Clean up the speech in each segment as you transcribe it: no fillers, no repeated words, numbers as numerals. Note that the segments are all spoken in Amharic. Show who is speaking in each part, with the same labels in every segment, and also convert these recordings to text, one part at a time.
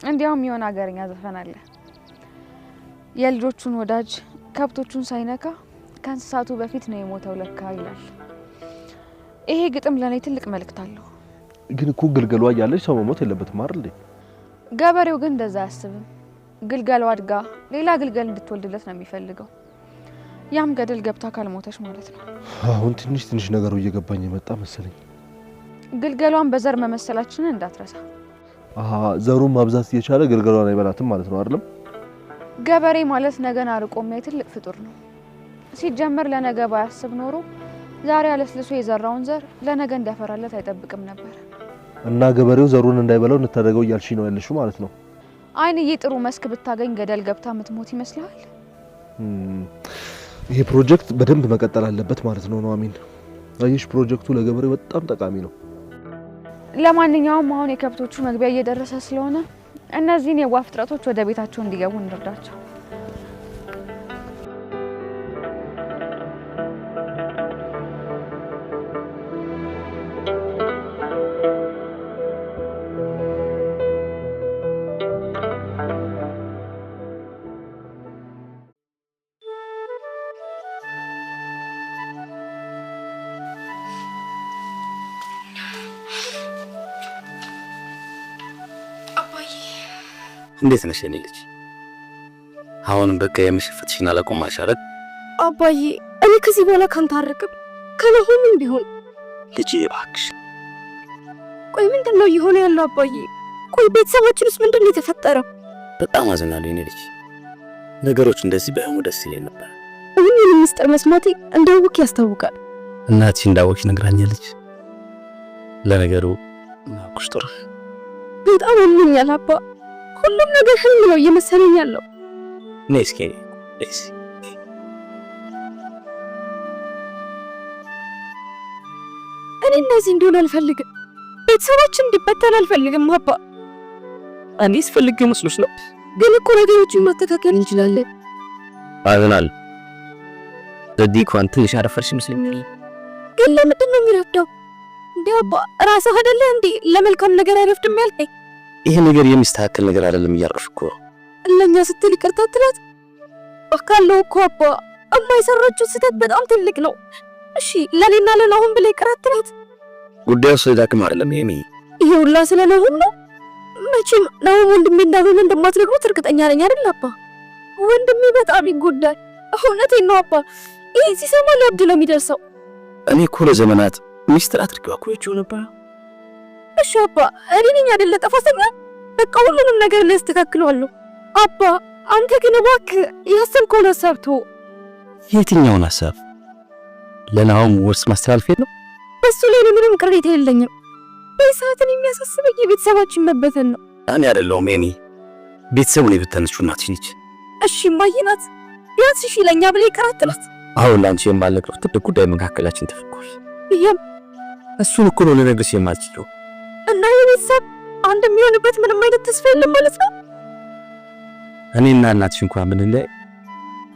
Speaker 1: እንዲያውም የሆነ ሀገርኛ ዘፈን አለ። የልጆቹን ወዳጅ ከብቶቹን ሳይነካ ከእንስሳቱ በፊት ነው የሞተው ለካ ይላል። ይሄ ግጥም ለኔ ትልቅ መልእክት አለው።
Speaker 2: ግን እኮ ግልገሏ እያለች ሰው መሞት የለበትም አይደል?
Speaker 1: ገበሬው ግን እንደዛ አያስብም። ግልገሏ አድጋ ሌላ ግልገል እንድትወልድለት ነው የሚፈልገው። ያም ገደል ገብታ ካልሞተች ማለት ነው።
Speaker 2: አሁን ትንሽ ነገሩ እየገባኝ የመጣ መሰለኝ።
Speaker 1: ግልገሏን በዘር መመሰላችንን እንዳትረሳ።
Speaker 2: ዘሩን ማብዛት እየቻለ ግልገሏን አይበላትም ማለት ነው አይደል?
Speaker 1: ገበሬ ማለት ነገን አርቆ የሚያይ ትልቅ ፍጡር ነው። ሲጀመር ለነገ ባያስብ ኖሮ ዛሬ አለስልሶ የዘራውን ዘር ለነገ እንዲያፈራለት አይጠብቅም ነበር። እና
Speaker 2: ገበሬው ዘሩን እንዳይበላው እንታደገው እያልሽ ነው ያለሽው ማለት ነው?
Speaker 1: አይንዬ ጥሩ መስክ ብታገኝ ገደል ገብታ ምትሞት ይመስላል?
Speaker 2: ይሄ ፕሮጀክት በደንብ መቀጠል አለበት ማለት ነው ኑሐሚን። አየሽ ፕሮጀክቱ ለገበሬው በጣም ጠቃሚ ነው።
Speaker 1: ለማንኛውም አሁን የከብቶቹ መግቢያ እየደረሰ ስለሆነ እነዚህን የዋህ ፍጥረቶች ወደ ቤታቸው እንዲገቡ እንርዳቸው።
Speaker 3: እንዴት ነሽ የኔ ልጅ? አሁንም በቃ የምሽፈትሽን አላቆም አሻረግ።
Speaker 4: አባዬ እኔ ከዚህ በኋላ ካንተ አርቅም ከነሆንም ቢሆን
Speaker 3: ልጅ እባክሽ።
Speaker 4: ቆይ ምንድነው እየሆነ ያለው አባዬ? ቆይ ቤተሰቦችንስ ምንድነው የተፈጠረው?
Speaker 3: በጣም አዝናለሁ የኔ ልጅ። ነገሮች እንደዚህ ባይሆኑ ደስ ይለኝ ነበር።
Speaker 4: ይህንን ምስጢር መስማቴ እንዳውቅ ያስታውቃል።
Speaker 3: እናትሽ እንዳወቅሽ ነግራኛለች። ለነገሩ ናቁሽ ጥሩ።
Speaker 4: በጣም አምኛል አባ። ሁሉም ነገር ህልም ነው እየመሰለኝ ያለው።
Speaker 3: ነስኪ ነስ
Speaker 4: እኔ እንደዚህ እንዲሆን አልፈልግም። ቤተሰቦችን እንዲበተን አልፈልግም አባ።
Speaker 3: እኔስ ፈልጌ መስሎሽ ነው?
Speaker 4: ግን እኮ ነገሮችን ማስተካከል እንችላለን።
Speaker 3: አዝናለሁ። ለዚህ እንኳን ትንሽ አረፈርሽ ይመስለኛል።
Speaker 4: ግን ለምንድን ነው የሚረፍደው እንዴ አባ? ራስህ አይደለ እንዴ ለመልካም ነገር አይረፍድም ያልከኝ?
Speaker 3: ይሄ ነገር የሚስተካከል ነገር አይደለም እያልኩሽ እኮ።
Speaker 4: ለኛ ስትል ይቅርታ ትላት አካለው እኮ አባ። የማይሰራችው ስህተት በጣም ትልቅ ነው። እሺ ለኔና ለናሁን ብለ ይቅርታ ትላት።
Speaker 3: ጉዳዩ ስለዳክም አይደለም የሚ።
Speaker 4: ይሄ ሁላ ስለናሁን ነው። መቼም ናሁን ወንድሜ እንዳልሆነ እንደማትነግሩት እርግጠኛ ነኝ አይደል አባ? ወንድሜ በጣም ይጎዳል። እውነቴን ነው አባ። ይሄ ሲሰማ ለብድ ነው የሚደርሰው።
Speaker 3: እኔ እኮ ለዘመናት ሚስጥር አድርጌው አቆየችው ነበር።
Speaker 4: እሺ አባ እኔ ነኝ አይደለ ጠፋተኛ? በቃ ሁሉንም ነገር እናስተካክለዋለሁ አባ። አንተ ግን እባክህ ያሰብከውን ሀሳብ ተው።
Speaker 3: የትኛውን ሀሳብ? ለናሁም ወርስ ማስተላለፍ ነው?
Speaker 4: በሱ ላይ ምንም ቅሬታ የለኝም። በሰዓትን የሚያሳስበኝ የቤተሰባችን መበተን ነው።
Speaker 3: እኔ አይደለሁም የኔ ቤተሰቡን የበተነችው እናትሽ ነች።
Speaker 4: እሺ እማዬ ናት። ቢያንስ እሺ ለኛ ብለ ይቀራጥላት።
Speaker 3: አሁን ላንቺ የማልነግረው ትልቅ ጉዳይ መካከላችን ተፈጥሯል።
Speaker 4: ይሄም
Speaker 3: እሱን እኮ ነው ልነግርሽ የማልችለው።
Speaker 4: እና የቤተሰብ አንድ የሚሆንበት ምንም አይነት ተስፋ የለም ማለት ነው?
Speaker 3: እኔና እናትሽ እንኳን ምን ላይ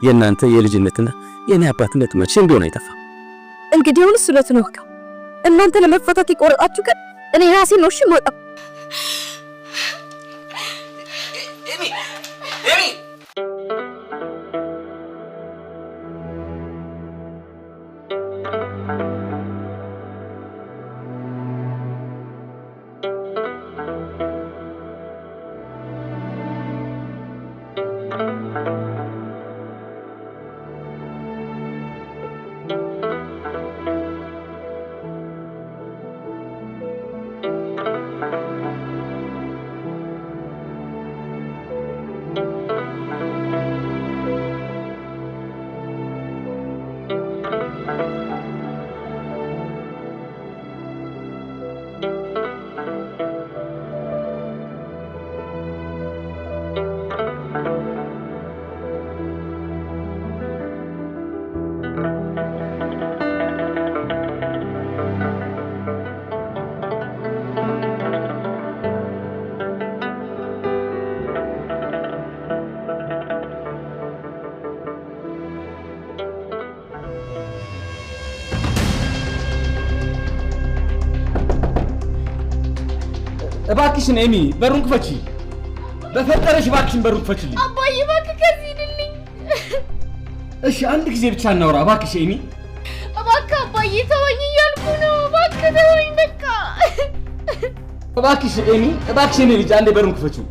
Speaker 3: የእናንተ የልጅነትና የኔ አባትነት መቼም ቢሆን አይጠፋም።
Speaker 4: እንግዲህ አሁን እሱነት ነው በቃ። እናንተ ለመፈታት ይቆረጣችሁ ግን እኔ ራሴ ነው እሺ የምወጣው።
Speaker 5: እባክሽን ኤሚ በሩን ክፈቺ።
Speaker 3: በፈጠረሽ እባክሽን በሩን ክፈችልኝ።
Speaker 4: አባዬ እባክህ ከዚህ ሂድልኝ።
Speaker 3: እሺ አንድ ጊዜ ብቻ እናውራ እባክሽ ኤሚ።
Speaker 4: እባክህ አባዬ ተወኝ እያልኩ ነው። እባክህ ተወኝ በቃ።
Speaker 3: እባክሽ ኤሚ፣ እባክሽ የኔ ልጅ አንዴ በሩን ክፈችው።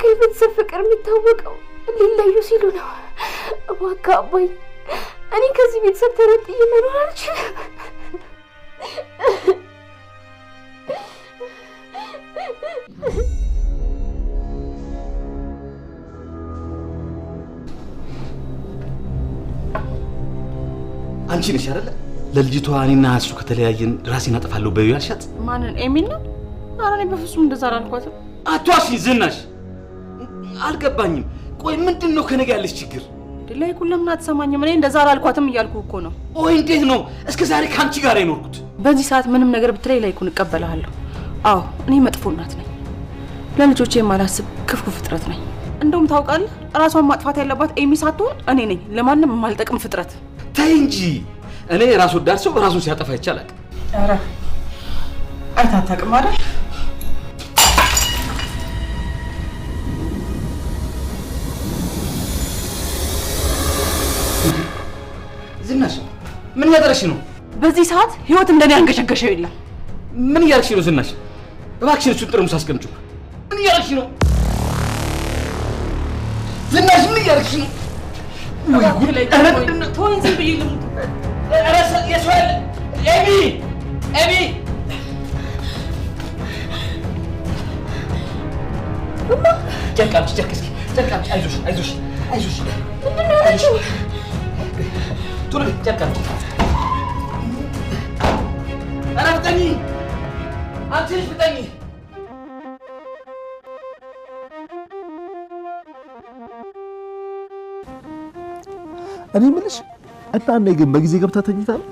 Speaker 4: የቤተሰብ ፍቅር የሚታወቀው ሊለዩ ሲሉ ነው። እባክህ አባዬ እኔ ከዚህ ቤተሰብ ተረጥዬ መኖር አልችልም።
Speaker 3: አንቺ ነሽ አይደል ለልጅቷ እኔና እሱ ከተለያየን ራሴን አጠፋለሁ በዩ ያልሻት?
Speaker 5: ማንን? ኤሚን ነው? ኧረ እኔ በፍጹም እንደዛ አላልኳትም።
Speaker 3: አቷሽ ዝናሽ አልገባኝም። ቆይ ምንድነው ከነገ ያለሽ ችግር?
Speaker 5: ለይኩን ለምን አትሰማኝም? እኔ እንደዛ አላልኳትም እያልኩ እኮ ነው።
Speaker 3: ወይ እንዴት ነው እስከ ዛሬ ካንቺ ጋር የኖርኩት?
Speaker 5: በዚህ ሰዓት ምንም ነገር ብትለይ ለይኩን እቀበልሃለሁ። አዎ እኔ መጥፎ እናት ነኝ። ለልጆቼ የማላስብ ክፉ ፍጥረት ነኝ። እንደውም ታውቃለህ ራሷን ማጥፋት ያለባት ኤሚ ሳትሆን እኔ ነኝ፣ ለማንም የማልጠቅም ፍጥረት።
Speaker 3: ተይ እንጂ እኔ ራስ ወዳድ ሰው ራሱን ሲያጠፋ ይቻላል።
Speaker 5: ኧረ አይታታቅም አይደል?
Speaker 3: ዝናሽ ምን እያደረግሽ ነው?
Speaker 5: በዚህ ሰዓት ህይወት እንደኔ አንገሸገሸው የለም።
Speaker 3: ምን እያደረግሽ ነው ዝናሽ? እባክሽን እሱን ጠርሙስ አስቀምጪው። ምን እያደረግሽ ነው ዝናሽ? ምን እያደረግሽ ነው? ወይ ጉድ ላይ
Speaker 5: ተወኝ፣ ዝም ብዬ ልሙት።
Speaker 3: ኧረ የሰው ያለ ኤሚ ኤሚ ጨርቃምጪ ጨርቅስኪ ጨርቃምጪ። አይዞሽ አይዞሽ አይዞሽ አይዞሽ ቶሎ ጨርቃምጪ። ኧረ ፍጠኝ አንቺ ልጅ ፍጠኝ።
Speaker 2: እኔ የምልሽ እናኔ ግን በጊዜ ገብታ ተኝታ ነው?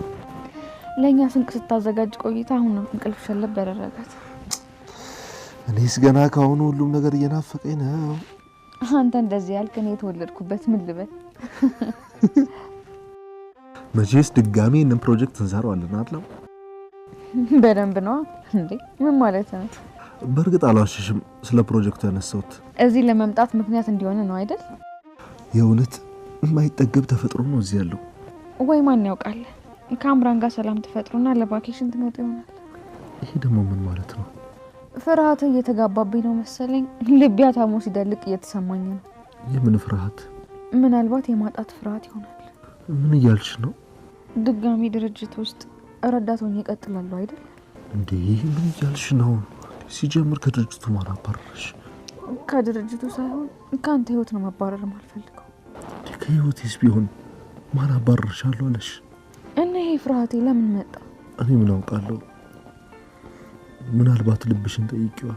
Speaker 1: ለእኛ ስንቅ ስታዘጋጅ ቆይታ አሁን ነው እንቅልፍ ሸለብ ያደረጋት።
Speaker 2: እኔስ ገና ከአሁኑ ሁሉም ነገር እየናፈቀኝ ነው።
Speaker 1: አንተ እንደዚህ ያልክ እኔ የተወለድኩበት ምን ልበል?
Speaker 2: መቼስ ድጋሜ እንን ፕሮጀክት እንሰራዋለን አይደል?
Speaker 1: በደንብ ነው እንዴ? ምን ማለት ነው?
Speaker 2: በእርግጥ አልዋሽሽም፣ ስለ ፕሮጀክቱ ያነሳሁት
Speaker 1: እዚህ ለመምጣት ምክንያት እንዲሆን ነው አይደል?
Speaker 2: የእውነት የማይጠገብ ተፈጥሮ ነው እዚህ ያለው።
Speaker 1: ወይ ማን ያውቃል? ከአምራን ጋር ሰላም ተፈጥሮና ለቫኬሽን ትመጡ ይሆናል።
Speaker 2: ይሄ ደግሞ ምን ማለት ነው?
Speaker 1: ፍርሃት እየተጋባብኝ ነው መሰለኝ። ልቤ አታሞ ሲደልቅ እየተሰማኝ ነው።
Speaker 2: የምን ፍርሃት?
Speaker 1: ምናልባት የማጣት ፍርሃት ይሆናል።
Speaker 2: ምን እያልሽ ነው?
Speaker 1: ድጋሚ ድርጅት ውስጥ ረዳት ሆኜ እቀጥላለሁ አይደል?
Speaker 2: እንዴ ምን እያልሽ ነው? ሲጀምር ከድርጅቱ ማን አባረረሽ?
Speaker 1: ከድርጅቱ ሳይሆን ከአንተ ህይወት ነው መባረር የማልፈልገው።
Speaker 2: ከህይወቴስ ቢሆን ማን አባረርሻለሁ አለሽ?
Speaker 1: እና ይሄ ፍርሃቴ ለምን መጣ?
Speaker 2: እኔ ምን አውቃለሁ? ምናልባት ልብሽን ጠይቂዋ።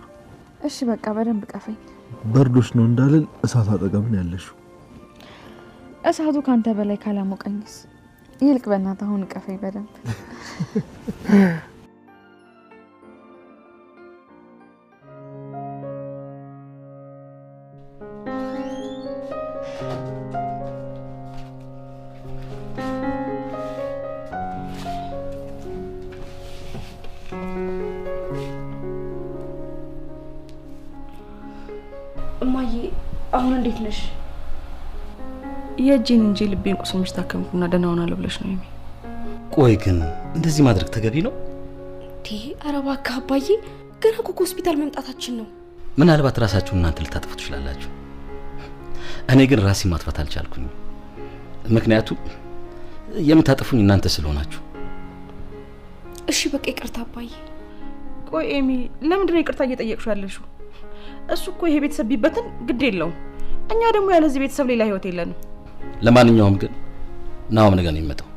Speaker 1: እሺ በቃ በደንብ ቀፈኝ።
Speaker 2: በርዶሽ ነው እንዳልል እሳት አጠገብ ነው ያለሽው።
Speaker 1: እሳቱ ካንተ በላይ ካላሞቀኝስ? ይልቅ በእናትህ አሁን ቀፈኝ በደንብ።
Speaker 5: እማዬ አሁን እንዴት ነሽ? የእጄን እንጂ ልቤን ቁስልሽ ታከምኩና ደህና ሆናለሁ ብለሽ ነው?
Speaker 3: ቆይ ግን እንደዚህ ማድረግ ተገቢ ነው?
Speaker 4: ኧረ እባክህ አባዬ፣ ገና እኮ ሆስፒታል መምጣታችን ነው።
Speaker 3: ምናልባት ራሳችሁን እናንተ ልታጠፉ ትችላላችሁ። እኔ ግን ራሴን ማጥፋት አልቻልኩኝ። ምክንያቱም የምታጠፉኝ እናንተ ስለሆናችሁ።
Speaker 4: እሺ በቃ ይቅርታ አባዬ።
Speaker 5: ቆይ ኤሚ ለምንድን ነው ይቅርታ እየጠየቅሽው ያለሽው? እሱ እኮ ይሄ ቤተሰብ ቢበትን ግድ የለውም። እኛ ደግሞ ያለዚህ ቤተሰብ ሌላ ህይወት የለንም።
Speaker 3: ለማንኛውም ግን ናውም ነገ ነው የሚመጣው።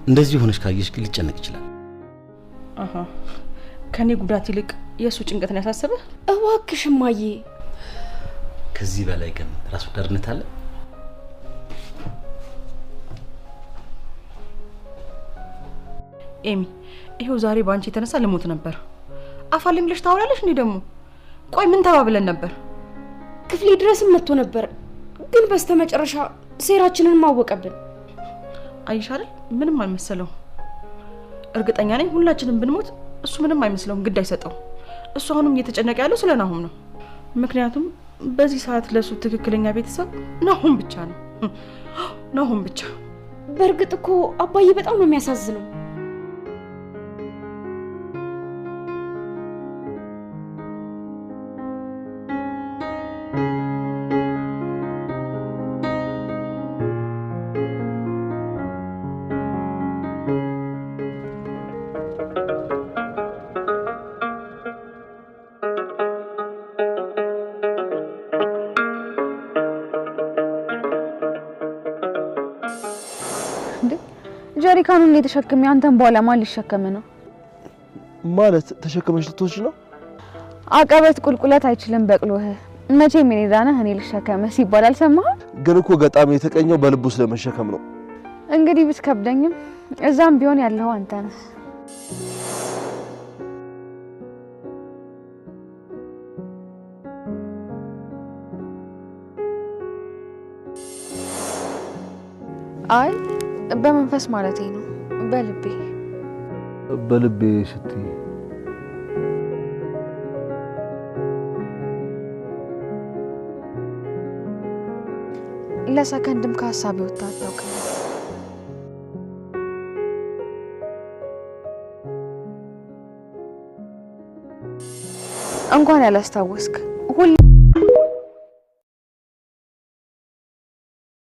Speaker 3: እንደዚህ ሆነሽ ካየሽ ግን ሊጨነቅ ይችላል።
Speaker 5: ከኔ ጉዳት ይልቅ የእሱ ጭንቀት ነው ያሳሰበህ?
Speaker 4: እባክሽ እማዬ።
Speaker 3: ከዚህ በላይ ግን ራስ ወዳድነት አለ?
Speaker 5: ኤሚ ይሄው ዛሬ ባንቺ የተነሳ ልሞት ነበር። አፋልኝ ብለሽ ታወራለሽ እንዴ ደግሞ? ቆይ ምን ተባብለን ነበር?
Speaker 4: ክፍሌ ድረስም መጥቶ ነበር፣ ግን በስተመጨረሻ ሴራችንን ማወቀብን።
Speaker 5: አይሽ አይደል ምንም አልመሰለው። እርግጠኛ ነኝ ሁላችንም ብንሞት እሱ ምንም አይመስለውም፣ ግድ አይሰጠው። እሱ አሁንም እየተጨነቀ ያለው ስለ ናሆም ነው። ምክንያቱም በዚህ ሰዓት ለሱ ትክክለኛ ቤተሰብ ናሆም ብቻ ነው። ናሆም ብቻ።
Speaker 4: በእርግጥ እኮ አባዬ በጣም ነው የሚያሳዝነው።
Speaker 1: ጀሪካኑን የተሸከመ አንተን በኋላ ማን ሊሸከም ነው?
Speaker 2: ማለት ተሸከመሽ ልትወጪ ነው?
Speaker 1: አቀበት ቁልቁለት አይችልም በቅሎህ። መቼም እኔ ዳነህ እኔ ልሸከመህ ሲባል አልሰማህም?
Speaker 2: ግን እኮ ገጣሚ የተቀኘው በልቡ ስለመሸከም ነው።
Speaker 1: እንግዲህ ብትከብደኝም እዛም ቢሆን ያለው አንተ ነህ። አይ በመንፈስ ማለቴ ነው። በልቤ ስትይ ለሰከንድም ከሀሳቤ ወጣ አታውቅም። እንኳን ያላስታወስክ ሁሌ